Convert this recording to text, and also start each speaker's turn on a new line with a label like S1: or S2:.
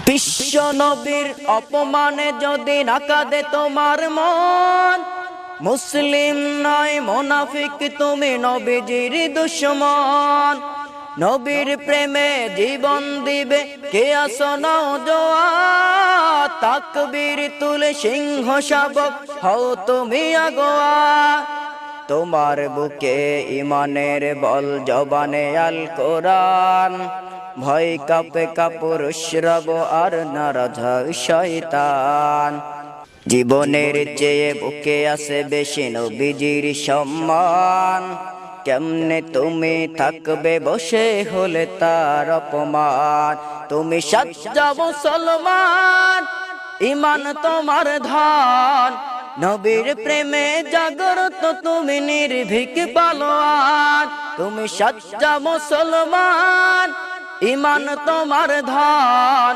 S1: বিশ্ব নবীর অপমানে যদি না কাঁদে তোমার মন, মুসলিম নয় মুনাফিক তুমি নবীজির দুশমন। নবীর প্রেমে জীবন দিবে কে আসো নওজোয়ান, তাকবীর তুলে সিংহ শাবক হও তুমি আগোয়া। তোমার বুকে ইমানের বল জবানে আল কোরআন, ভয় কাঁপে কাপুরুষ রব আর নারাজ শয়তান। জীবনের চেয়ে বুকে আছে বেশি নবীজির সম্মান, কেমনে তুমি থাকবে বসে হলে তার অপমান। তুমি সচ্চা মুসলমান, ইমান তোমার ধন, নবীর প্রেমে জাগ্রত তুমি নির্ভীক পালোয়ান। তুমি সচ্চা মুসলমান, ইমান তোমার ধন।